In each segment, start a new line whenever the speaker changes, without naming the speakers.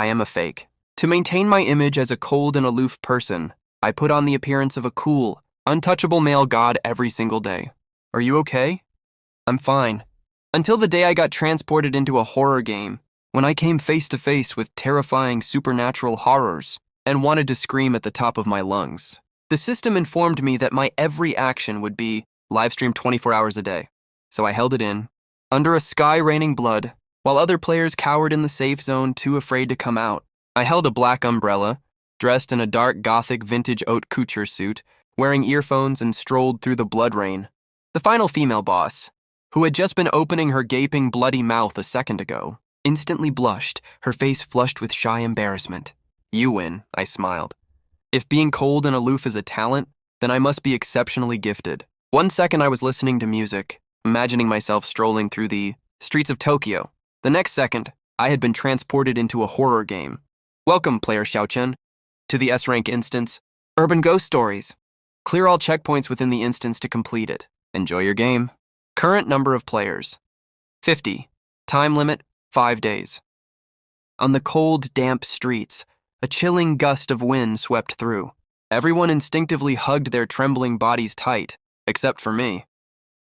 I am a fake. To maintain my image as a cold and aloof person, I put on the appearance of a cool, untouchable male god every single day. Are you okay? I'm fine. Until the day I got transported into a horror game, when I came face to face with terrifying supernatural horrors and wanted to scream at the top of my lungs. The system informed me that my every action would be live streamed 24 hours a day. So I held it in, under a sky raining blood, while other players cowered in the safe zone too afraid to come out. I held a black umbrella, dressed in a dark gothic vintage haute couture suit, wearing earphones and strolled through the blood rain. The final female boss, who had just been opening her gaping bloody mouth a second ago, instantly blushed, her face flushed with shy embarrassment. You win, I smiled. If being cold and aloof is a talent, then I must be exceptionally gifted. One second I was listening to music, imagining myself strolling through the streets of Tokyo. The next second, I had been transported into a horror game. Welcome, player Xiaochen, to the S-Rank instance, Urban Ghost Stories. Clear all checkpoints within the instance to complete it. Enjoy your game. Current number of players, 50. Time limit, 5 days. On the cold, damp streets, a chilling gust of wind swept through. Everyone instinctively hugged their trembling bodies tight, except for me.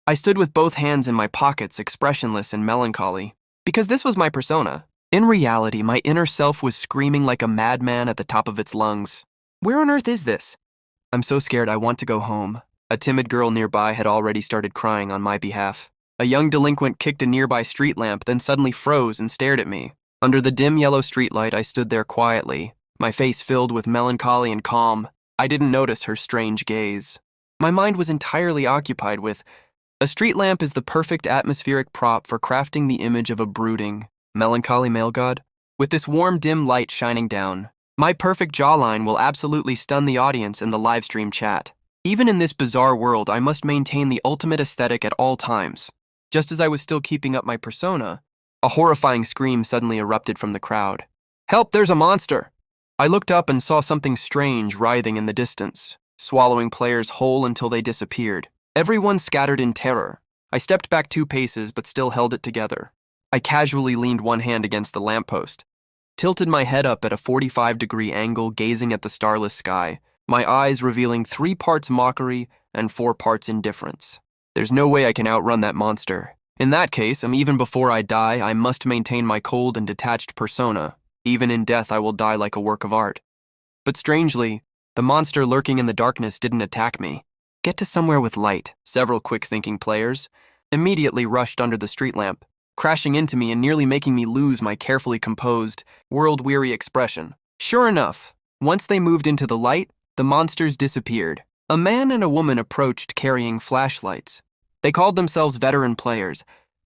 I stood with both hands in my pockets, expressionless and melancholy, because this was my persona. In reality, my inner self was screaming like a madman at the top of its lungs. Where on earth is this? I'm so scared I want to go home. A timid girl nearby had already started crying on my behalf. A young delinquent kicked a nearby street lamp, then suddenly froze and stared at me. Under the dim yellow streetlight, I stood there quietly, my face filled with melancholy and calm. I didn't notice her strange gaze. My mind was entirely occupied with, a street lamp is the perfect atmospheric prop for crafting the image of a brooding, melancholy male god. With this warm, dim light shining down, my perfect jawline will absolutely stun the audience in the livestream chat. Even in this bizarre world, I must maintain the ultimate aesthetic at all times. Just as I was still keeping up my persona, a horrifying scream suddenly erupted from the crowd. Help, there's a monster! I looked up and saw something strange writhing in the distance, swallowing players whole until they disappeared. Everyone scattered in terror. I stepped back 2 paces but still held it together. I casually leaned one hand against the lamppost, tilted my head up at a 45-degree angle, gazing at the starless sky, my eyes revealing 3 parts mockery and 4 parts indifference. There's no way I can outrun that monster. In that case, even before I die, I must maintain my cold and detached persona. Even in death, I will die like a work of art. But strangely, the monster lurking in the darkness didn't attack me. Get to somewhere with light. Several quick-thinking players immediately rushed under the street lamp, crashing into me and nearly making me lose my carefully composed, world-weary expression. Sure enough, once they moved into the light, the monsters disappeared. A man and a woman approached carrying flashlights. They called themselves veteran players,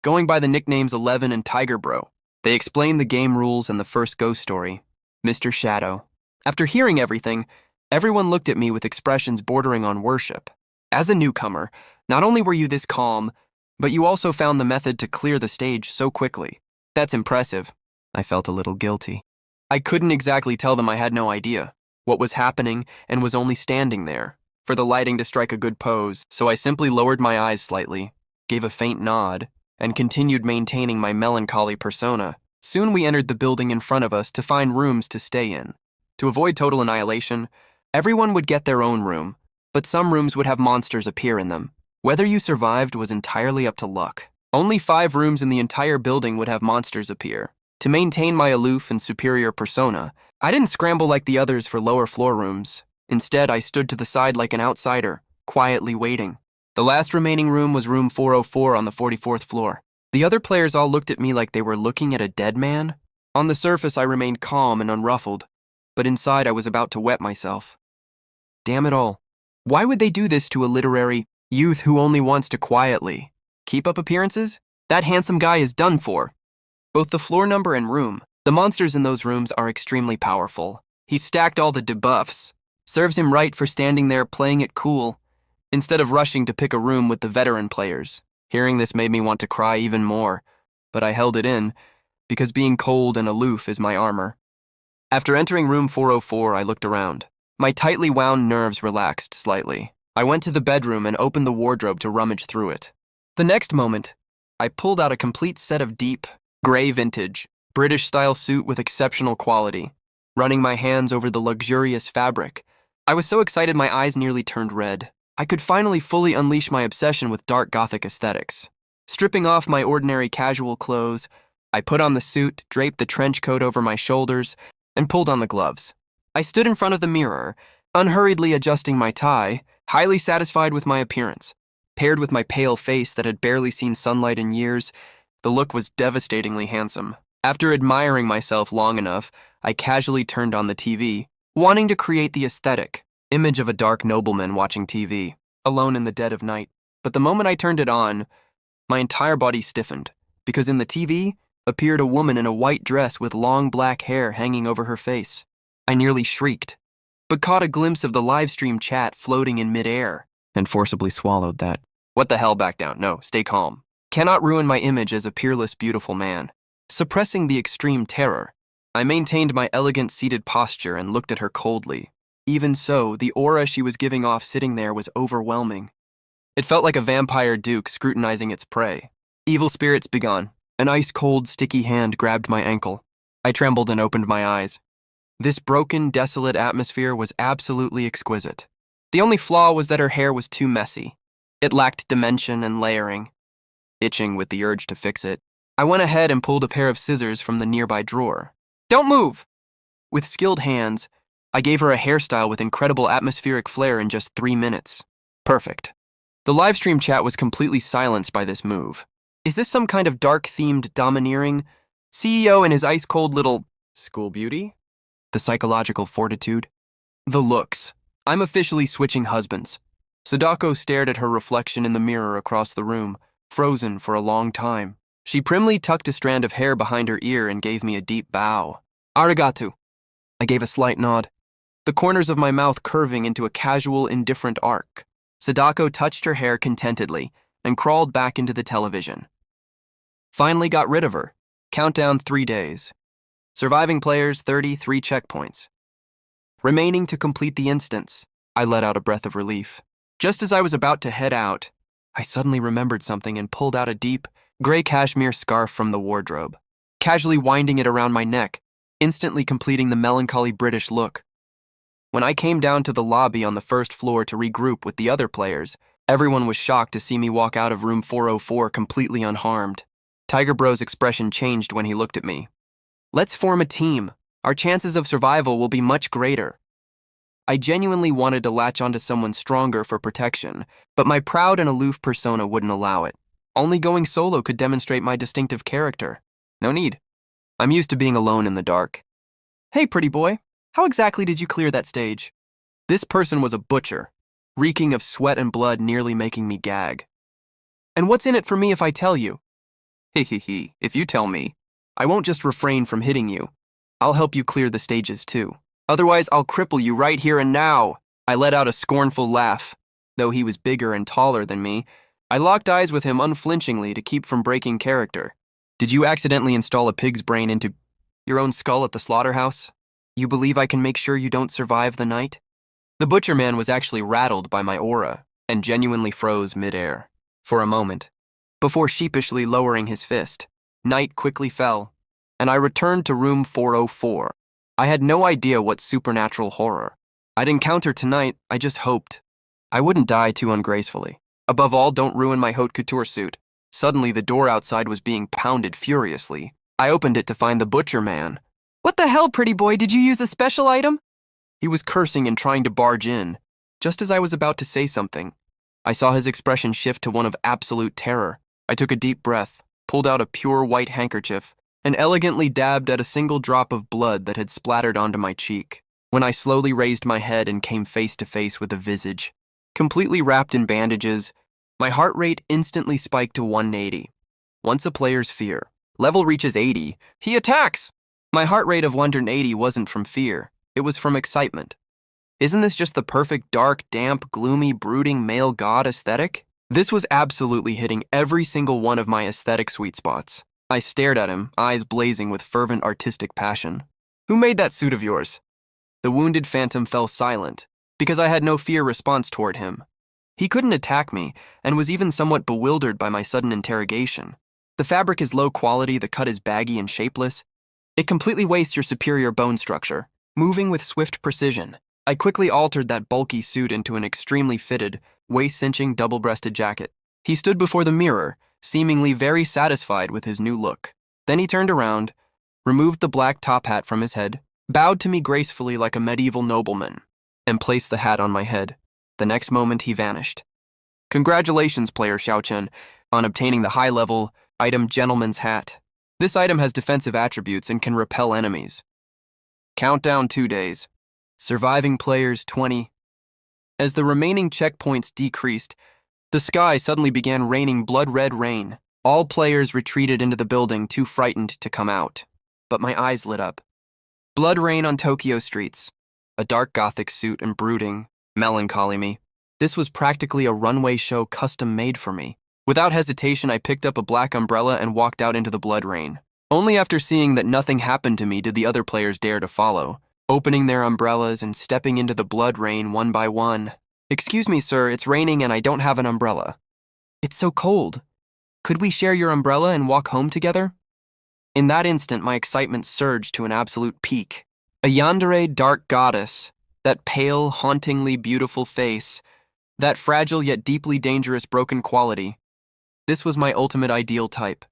going by the nicknames 11 and Tiger Bro. They explained the game rules and the first ghost story, Mr. Shadow. After hearing everything, everyone looked at me with expressions bordering on worship. As a newcomer, not only were you this calm, but you also found the method to clear the stage so quickly. That's impressive. I felt a little guilty. I couldn't exactly tell them I had no idea what was happening and was only standing there for the lighting to strike a good pose, so I simply lowered my eyes slightly, gave a faint nod, and continued maintaining my melancholy persona. Soon we entered the building in front of us to find rooms to stay in. To avoid total annihilation, everyone would get their own room, but some rooms would have monsters appear in them. Whether you survived was entirely up to luck. Only 5 rooms in the entire building would have monsters appear. To maintain my aloof and superior persona, I didn't scramble like the others for lower floor rooms. Instead, I stood to the side like an outsider, quietly waiting. The last remaining room was room 404 on the 44th floor. The other players all looked at me like they were looking at a dead man. On the surface, I remained calm and unruffled, but inside I was about to wet myself. Damn it all. Why would they do this to a literary youth who only wants to quietly keep up appearances? That handsome guy is done for. Both the floor number and room, the monsters in those rooms are extremely powerful. He stacked all the debuffs. Serves him right for standing there playing it cool, instead of rushing to pick a room with the veteran players. Hearing this made me want to cry even more, but I held it in, because being cold and aloof is my armor. After entering room 404, I looked around. My tightly wound nerves relaxed slightly. I went to the bedroom and opened the wardrobe to rummage through it. The next moment, I pulled out a complete set of deep, gray vintage, British-style suit with exceptional quality, running my hands over the luxurious fabric. I was so excited my eyes nearly turned red. I could finally fully unleash my obsession with dark Gothic aesthetics. Stripping off my ordinary casual clothes, I put on the suit, draped the trench coat over my shoulders, and pulled on the gloves. I stood in front of the mirror, unhurriedly adjusting my tie, highly satisfied with my appearance. Paired with my pale face that had barely seen sunlight in years, the look was devastatingly handsome. After admiring myself long enough, I casually turned on the TV, wanting to create the aesthetic image of a dark nobleman watching TV, alone in the dead of night. But the moment I turned it on, my entire body stiffened, because in the TV appeared a woman in a white dress with long black hair hanging over her face. I nearly shrieked, but caught a glimpse of the livestream chat floating in midair, and forcibly swallowed that. What the hell, back down. No, stay calm. Cannot ruin my image as a peerless, beautiful man. Suppressing the extreme terror, I maintained my elegant seated posture and looked at her coldly. Even so, the aura she was giving off sitting there was overwhelming. It felt like a vampire duke scrutinizing its prey. Evil spirits begone. An ice-cold, sticky hand grabbed my ankle. I trembled and opened my eyes. This broken, desolate atmosphere was absolutely exquisite. The only flaw was that her hair was too messy. It lacked dimension and layering. Itching with the urge to fix it, I went ahead and pulled a pair of scissors from the nearby drawer. Don't move! With skilled hands, I gave her a hairstyle with incredible atmospheric flair in just 3 minutes. Perfect. The livestream chat was completely silenced by this move. Is this some kind of dark-themed domineering CEO and his ice-cold little school beauty? The psychological fortitude? The looks. I'm officially switching husbands. Sadako stared at her reflection in the mirror across the room, frozen for a long time. She primly tucked a strand of hair behind her ear and gave me a deep bow. Arigato. I gave a slight nod, the corners of my mouth curving into a casual, indifferent arc. Sadako touched her hair contentedly and crawled back into the television. Finally got rid of her. Countdown 3 days. Surviving players 33 checkpoints. Remaining to complete the instance. I let out a breath of relief. Just as I was about to head out, I suddenly remembered something and pulled out a deep, gray cashmere scarf from the wardrobe, casually winding it around my neck, instantly completing the melancholy British look. When I came down to the lobby on the first floor to regroup with the other players, everyone was shocked to see me walk out of room 404 completely unharmed. Tiger Bro's expression changed when he looked at me. Let's form a team. Our chances of survival will be much greater. I genuinely wanted to latch onto someone stronger for protection, but my proud and aloof persona wouldn't allow it. Only going solo could demonstrate my distinctive character. No need. I'm used to being alone in the dark. Hey, pretty boy. How exactly did you clear that stage? This person was a butcher, reeking of sweat and blood, nearly making me gag. And what's in it for me if I tell you? Hehehe, if you tell me, I won't just refrain from hitting you. I'll help you clear the stages too. Otherwise, I'll cripple you right here and now. I let out a scornful laugh. Though he was bigger and taller than me, I locked eyes with him unflinchingly to keep from breaking character. Did you accidentally install a pig's brain into your own skull at the slaughterhouse? You believe I can make sure you don't survive the night? The butcher man was actually rattled by my aura and genuinely froze midair for a moment, before sheepishly lowering his fist. Night quickly fell, and I returned to room 404. I had no idea what supernatural horror I'd encounter tonight. I just hoped I wouldn't die too ungracefully. Above all, don't ruin my haute couture suit. Suddenly, the door outside was being pounded furiously. I opened it to find the butcher man. What the hell, pretty boy? Did you use a special item? He was cursing and trying to barge in. Just as I was about to say something, I saw his expression shift to one of absolute terror. I took a deep breath, pulled out a pure white handkerchief, and elegantly dabbed at a single drop of blood that had splattered onto my cheek. When I slowly raised my head and came face to face with a visage, completely wrapped in bandages, my heart rate instantly spiked to 180. Once a player's fear level reaches 80, he attacks! My heart rate of 180 wasn't from fear, it was from excitement. Isn't this just the perfect dark, damp, gloomy, brooding male god aesthetic? This was absolutely hitting every single one of my aesthetic sweet spots. I stared at him, eyes blazing with fervent artistic passion. Who made that suit of yours? The wounded phantom fell silent, because I had no fear response toward him. He couldn't attack me, and was even somewhat bewildered by my sudden interrogation. The fabric is low quality, the cut is baggy and shapeless. It completely wastes your superior bone structure. Moving with swift precision, I quickly altered that bulky suit into an extremely fitted, waist-cinching double-breasted jacket. He stood before the mirror, seemingly very satisfied with his new look. Then he turned around, removed the black top hat from his head, bowed to me gracefully like a medieval nobleman, and placed the hat on my head. The next moment, he vanished. Congratulations, player Xiaochen, on obtaining the high-level item Gentleman's Hat. This item has defensive attributes and can repel enemies. Countdown 2 days. Surviving players 20. As the remaining checkpoints decreased, the sky suddenly began raining blood-red rain. All players retreated into the building, too frightened to come out. But my eyes lit up. Blood rain on Tokyo streets. A dark gothic suit and brooding, melancholy me. This was practically a runway show custom-made for me. Without hesitation, I picked up a black umbrella and walked out into the blood rain. Only after seeing that nothing happened to me did the other players dare to follow, opening their umbrellas and stepping into the blood rain one by one. Excuse me, sir, it's raining and I don't have an umbrella. It's so cold. Could we share your umbrella and walk home together? In that instant, my excitement surged to an absolute peak. A yandere dark goddess, that pale, hauntingly beautiful face, that fragile yet deeply dangerous broken quality. This was my ultimate ideal type.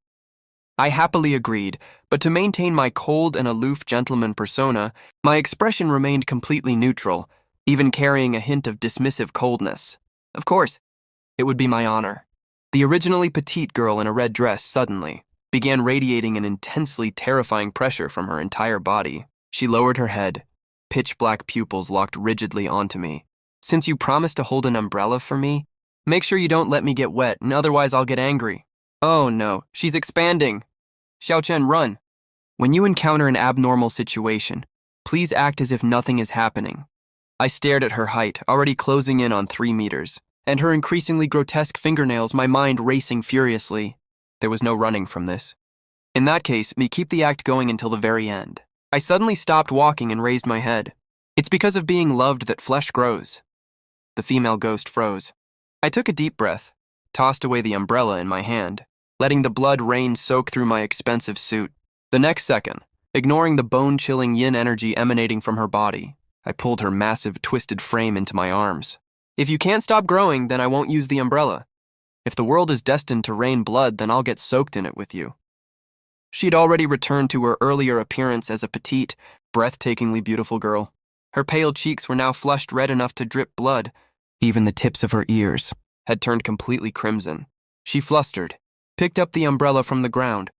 I happily agreed, but to maintain my cold and aloof gentleman persona, my expression remained completely neutral, even carrying a hint of dismissive coldness. Of course, it would be my honor. The originally petite girl in a red dress suddenly began radiating an intensely terrifying pressure from her entire body. She lowered her head, pitch-black pupils locked rigidly onto me. Since you promised to hold an umbrella for me, make sure you don't let me get wet, and otherwise I'll get angry. Oh no, she's expanding. Xiaochen, run. When you encounter an abnormal situation, please act as if nothing is happening. I stared at her height, already closing in on 3 meters, and her increasingly grotesque fingernails, my mind racing furiously. There was no running from this. In that case, me keep the act going until the very end. I suddenly stopped walking and raised my head. It's because of being loved that flesh grows. The female ghost froze. I took a deep breath, tossed away the umbrella in my hand, letting the blood rain soak through my expensive suit. The next second, ignoring the bone-chilling yin energy emanating from her body, I pulled her massive, twisted frame into my arms. If you can't stop growing, then I won't use the umbrella. If the world is destined to rain blood, then I'll get soaked in it with you. She'd already returned to her earlier appearance as a petite, breathtakingly beautiful girl. Her pale cheeks were now flushed red enough to drip blood. Even the tips of her ears had turned completely crimson. She flustered, picked up the umbrella from the ground,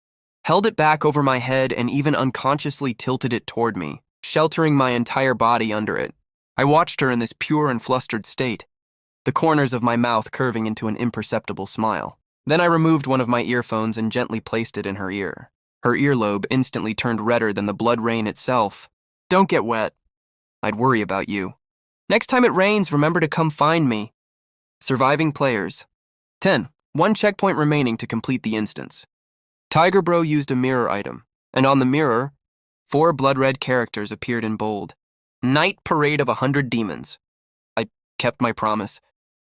held it back over my head, and even unconsciously tilted it toward me, sheltering my entire body under it. I watched her in this pure and flustered state, the corners of my mouth curving into an imperceptible smile. Then I removed one of my earphones and gently placed it in her ear. Her earlobe instantly turned redder than the blood rain itself. Don't get wet. I'd worry about you. Next time it rains, remember to come find me. Surviving players. 10. 1 checkpoint remaining to complete the instance. Tiger Bro used a mirror item, and on the mirror, 4 blood-red characters appeared in bold. Night Parade of 100 Demons. I kept my promise.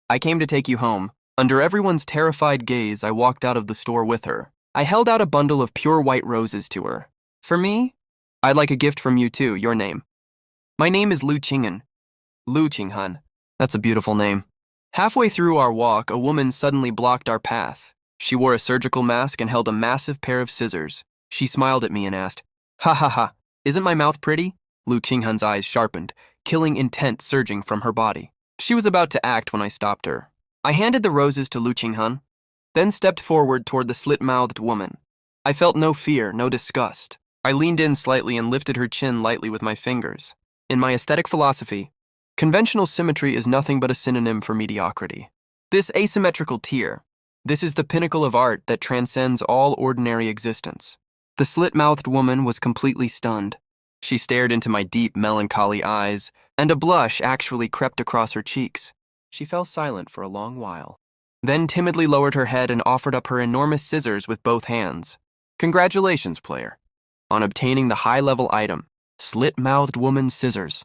I came to take you home. Under everyone's terrified gaze, I walked out of the store with her. I held out a bundle of pure white roses to her. For me? I'd like a gift from you too, your name. My name is Lu Qinghan. Lu Qinghan. That's a beautiful name. Halfway through our walk, a woman suddenly blocked our path. She wore a surgical mask and held a massive pair of scissors. She smiled at me and asked, "Ha ha ha, isn't my mouth pretty?" Lu Qinghan's eyes sharpened, killing intent surging from her body. She was about to act when I stopped her. I handed the roses to Lu Qinghan, then stepped forward toward the slit-mouthed woman. I felt no fear, no disgust. I leaned in slightly and lifted her chin lightly with my fingers. In my aesthetic philosophy, conventional symmetry is nothing but a synonym for mediocrity. This asymmetrical tier, this is the pinnacle of art that transcends all ordinary existence. The slit-mouthed woman was completely stunned. She stared into my deep, melancholy eyes, and a blush actually crept across her cheeks. She fell silent for a long while, then timidly lowered her head and offered up her enormous scissors with both hands. Congratulations, player, on obtaining the high-level item, Slit-Mouthed Woman's Scissors.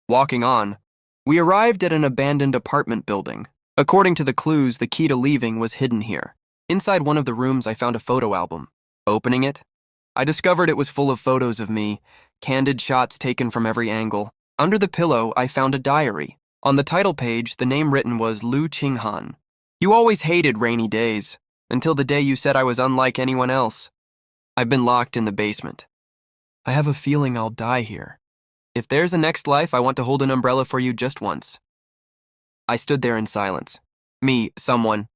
Walking on, we arrived at an abandoned apartment building. According to the clues, the key to leaving was hidden here. Inside one of the rooms, I found a photo album. Opening it, I discovered it was full of photos of me, candid shots taken from every angle. Under the pillow, I found a diary. On the title page, the name written was Lu Qinghan. You always hated rainy days, until the day you said I was unlike anyone else. I've been locked in the basement. I have a feeling I'll die here. If there's a next life, I want to hold an umbrella for you just once. I stood there in silence. Me, someone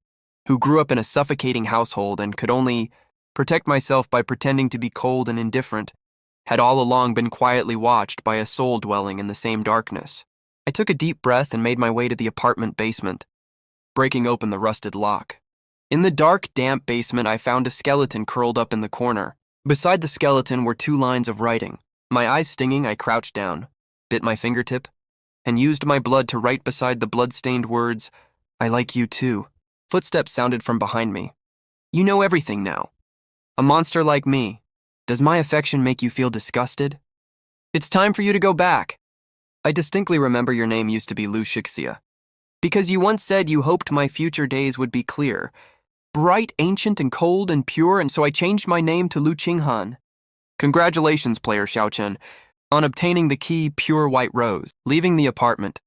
who grew up in a suffocating household and could only protect myself by pretending to be cold and indifferent, had all along been quietly watched by a soul dwelling in the same darkness. I took a deep breath and made my way to the apartment basement, breaking open the rusted lock. In the dark, damp basement, I found a skeleton curled up in the corner. Beside the skeleton were 2 lines of writing. My eyes stinging, I crouched down, bit my fingertip, and used my blood to write beside the blood-stained words, "I like you too." Footsteps sounded from behind me. "You know everything now. A monster like me. Does my affection make you feel disgusted? It's time for you to go back. I distinctly remember your name used to be Lu Shixia, because you once said you hoped my future days would be clear, bright, ancient, and cold and pure, and so I changed my name to Lu Qinghan. Congratulations, player Xiaochen, on obtaining the key Pure White Rose." Leaving the apartment,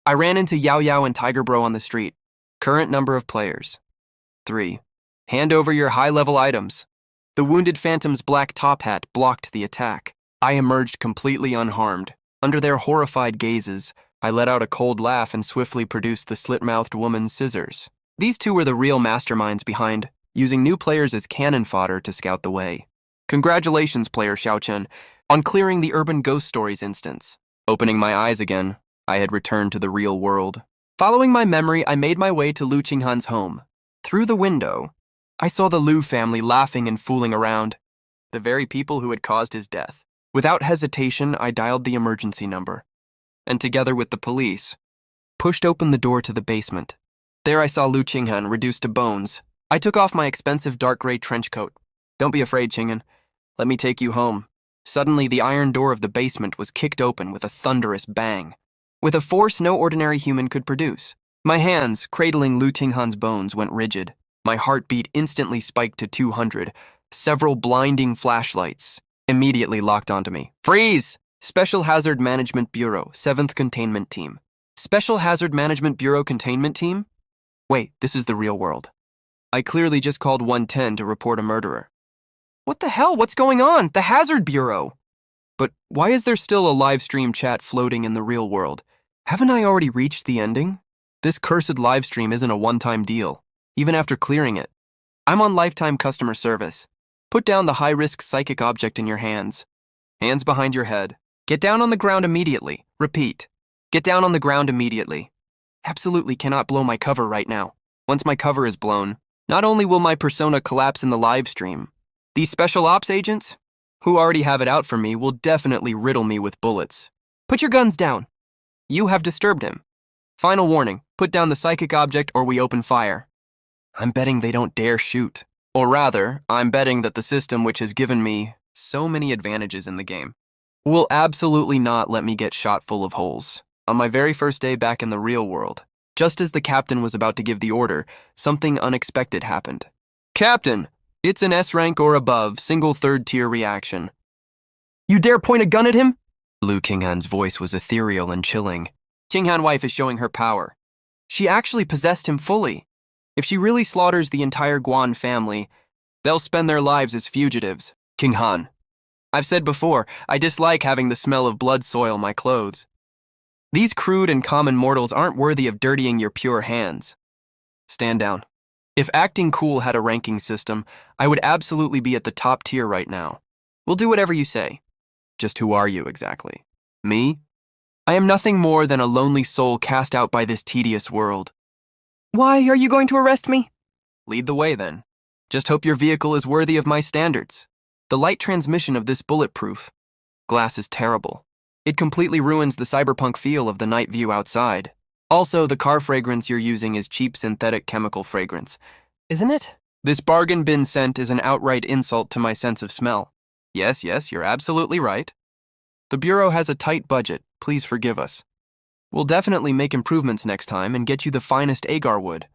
I ran into Yao Yao and Tiger Bro on the street. Current number of players: 3. Hand over your high-level items. The wounded phantom's black top hat blocked the attack. I emerged completely unharmed. Under their horrified gazes, I let out a cold laugh and swiftly produced the slit-mouthed woman's scissors. These 2 were the real masterminds behind using new players as cannon fodder to scout the way. Congratulations, player Xiaochen, on clearing the Urban Ghost Stories instance. Opening my eyes again, I had returned to the real world. Following my memory, I made my way to Lu Qinghan's home. Through the window, I saw the Lu family laughing and fooling around, the very people who had caused his death. Without hesitation, I dialed the emergency number, and together with the police, pushed open the door to the basement. There I saw Lu Qinghan reduced to bones. I took off my expensive dark gray trench coat. "Don't be afraid, Qinghan. Let me take you home." Suddenly, the iron door of the basement was kicked open with a thunderous bang, with a force no ordinary human could produce. My hands, cradling Lu Qinghan's bones, went rigid. My heartbeat instantly spiked to 200. Several blinding flashlights immediately locked onto me. "Freeze! Special Hazard Management Bureau, 7th Containment Team." Special Hazard Management Bureau Containment Team? Wait, this is the real world. I clearly just called 110 to report a murderer. What the hell? What's going on? The Hazard Bureau! But why is there still a live stream chat floating in the real world? Haven't I already reached the ending? This cursed live stream isn't a one-time deal, even after clearing it. I'm on lifetime customer service. Put down the high-risk psychic object in your hands. Hands behind your head. Get down on the ground immediately. Repeat. Get down on the ground immediately. Absolutely cannot blow my cover right now. Once my cover is blown, not only will my persona collapse in the live stream, these special ops agents, who already have it out for me, will definitely riddle me with bullets. Put your guns down. You have disturbed him. Final warning, put down the psychic object or we open fire. I'm betting they don't dare shoot. Or rather, I'm betting that the system which has given me so many advantages in the game will absolutely not let me get shot full of holes. On my very first day back in the real world, just as the captain was about to give the order, something unexpected happened. "Captain, it's an S rank or above, single 3rd-tier reaction." "You dare point a gun at him?" Lu Qinghan's voice was ethereal and chilling. Qinghan wife is showing her power. She actually possessed him fully. If she really slaughters the entire Guan family, they'll spend their lives as fugitives. Qinghan. I've said before, I dislike having the smell of blood soil my clothes. These crude and common mortals aren't worthy of dirtying your pure hands. Stand down. If acting cool had a ranking system, I would absolutely be at the top tier right now. We'll do whatever you say. Just who are you exactly? Me? I am nothing more than a lonely soul cast out by this tedious world. Why are you going to arrest me? Lead the way then. Just hope your vehicle is worthy of my standards. The light transmission of this bulletproof glass is terrible. It completely ruins the cyberpunk feel of the night view outside. Also, the car fragrance you're using is cheap synthetic chemical fragrance, isn't it? This bargain bin scent is an outright insult to my sense of smell. Yes, you're absolutely right. The Bureau has a tight budget. Please forgive us. We'll definitely make improvements next time and get you the finest agar wood.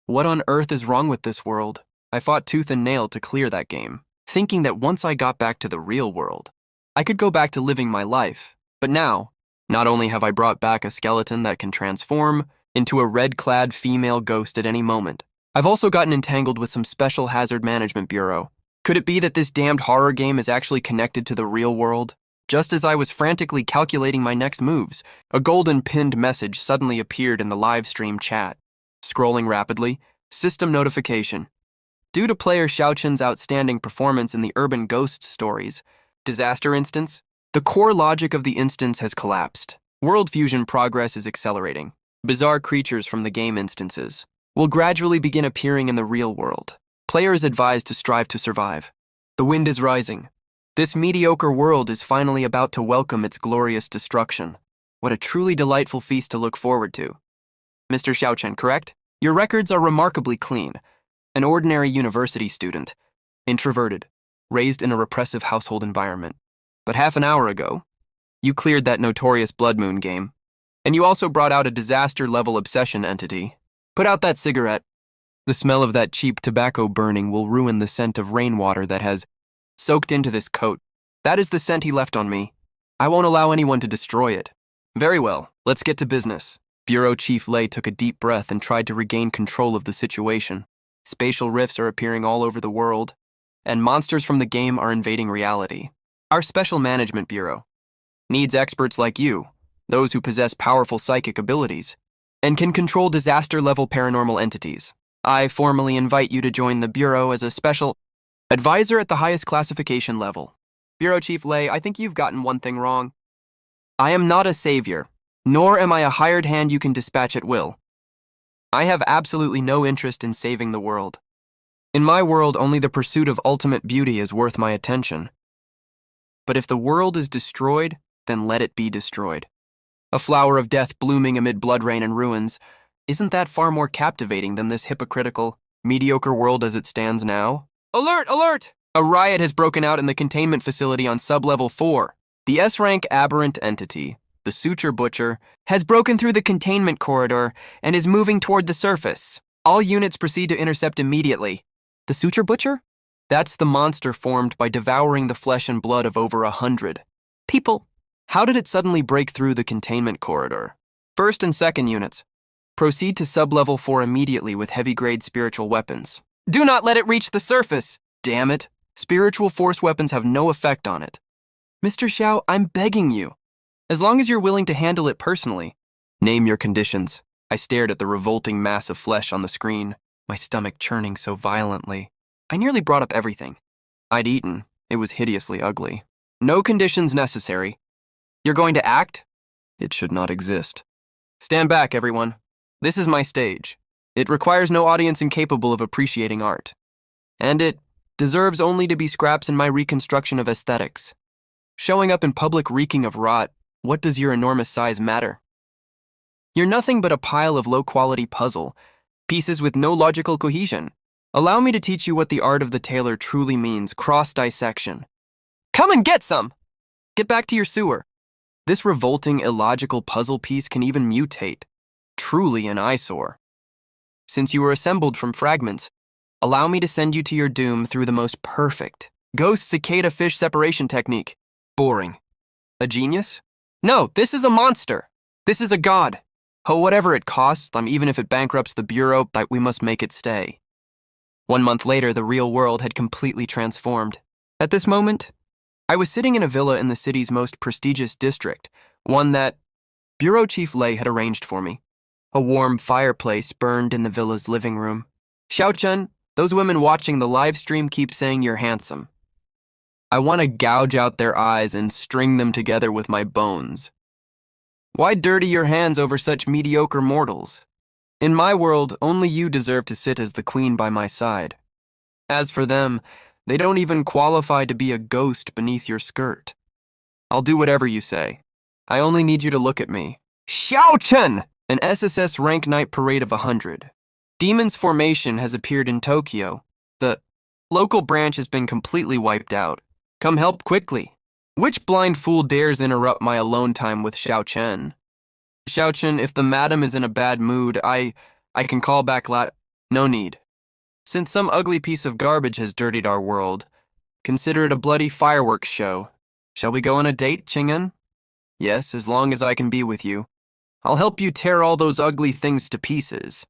What on earth is wrong with this world? I fought tooth and nail to clear that game. thinking that once I got back to the real world, I could go back to living my life. But now, not only have I brought back a skeleton that can transform into a red-clad female ghost at any moment, I've also gotten entangled with some special hazard management bureau. Could it be that this damned horror game is actually connected to the real world? Just as I was frantically calculating my next moves, a golden pinned message suddenly appeared in the live stream chat. Scrolling rapidly, system notification. Due to player Xiaochen's outstanding performance in the urban ghost stories, disaster instance, the core logic of the instance has collapsed. World fusion progress is accelerating. Bizarre creatures from the game instances will gradually begin appearing in the real world. Player is advised to strive to survive. The wind is rising. This mediocre world is finally about to welcome its glorious destruction. What a truly delightful feast to look forward to. Mr. Xiaochen, correct? Your records are remarkably clean. An ordinary university student, introverted, raised in a repressive household environment. But half an hour ago, you cleared that notorious Blood Moon game, and you also brought out a disaster-level obsession entity. Put out that cigarette. The smell of that cheap tobacco burning will ruin the scent of rainwater that has soaked into this coat. That is the scent he left on me. I won't allow anyone to destroy it. Very well, let's get to business. Bureau Chief Lei took a deep breath and tried to regain control of the situation. Spatial rifts are appearing all over the world, and monsters from the game are invading reality. Our Special Management Bureau needs experts like you, those who possess powerful psychic abilities, and can control disaster-level paranormal entities. I formally invite you to join the Bureau as a special advisor at the highest classification level. Bureau Chief Lei, I think you've gotten one thing wrong. I am not a savior, nor am I a hired hand you can dispatch at will. I have absolutely no interest in saving the world. In my world, only the pursuit of ultimate beauty is worth my attention. But if the world is destroyed, then let it be destroyed. A flower of death blooming amid blood rain and ruins, isn't that far more captivating than this hypocritical, mediocre world as it stands now? Alert! Alert! A riot has broken out in the containment facility on Sublevel 4. The S-rank aberrant entity, the Suture Butcher, has broken through the containment corridor and is moving toward the surface. All units proceed to intercept immediately. The Suture Butcher? That's the monster formed by devouring the flesh and blood of over 100 people. How did it suddenly break through the containment corridor? First and second units, proceed to Sublevel 4 immediately with heavy-grade spiritual weapons. Do not let it reach the surface! Damn it, spiritual force weapons have no effect on it. Mr. Xiao, I'm begging you. As long as you're willing to handle it personally. Name your conditions. I stared at the revolting mass of flesh on the screen, my stomach churning so violently. I nearly brought up everything I'd eaten. It was hideously ugly. No conditions necessary. You're going to act? It should not exist. Stand back, everyone. This is my stage. It requires no audience incapable of appreciating art. And it deserves only to be scraps in my reconstruction of aesthetics. Showing up in public reeking of rot, what does your enormous size matter? You're nothing but a pile of low-quality puzzle, pieces with no logical cohesion. Allow me to teach you what the art of the tailor truly means, cross-dissection. Come and get some! Get back to your sewer. This revolting, illogical puzzle piece can even mutate. Truly an eyesore. Since you were assembled from fragments, allow me to send you to your doom through the most perfect ghost cicada fish separation technique. Boring. A genius? No, this is a monster. This is a god. Oh, whatever it costs, even if it bankrupts the Bureau, that we must make it stay. 1 month later, the real world had completely transformed. At this moment, I was sitting in a villa in the city's most prestigious district, one that Bureau Chief Lei had arranged for me. A warm fireplace burned in the villa's living room. Xiaochen, those women watching the live stream keep saying you're handsome. I want to gouge out their eyes and string them together with my bones. Why dirty your hands over such mediocre mortals? In my world, only you deserve to sit as the queen by my side. As for them, they don't even qualify to be a ghost beneath your skirt. I'll do whatever you say. I only need you to look at me. Xiaochen! An SSS rank night parade of 100. Demon's formation has appeared in Tokyo. The local branch has been completely wiped out. Come help quickly. Which blind fool dares interrupt my alone time with Xiaochen? Xiaochen, if the madam is in a bad mood, I can call back No need. Since some ugly piece of garbage has dirtied our world, Consider it a bloody fireworks show. Shall we go on a date, Ching'en? Yes, as long as I can be with you. I'll help you tear all those ugly things to pieces.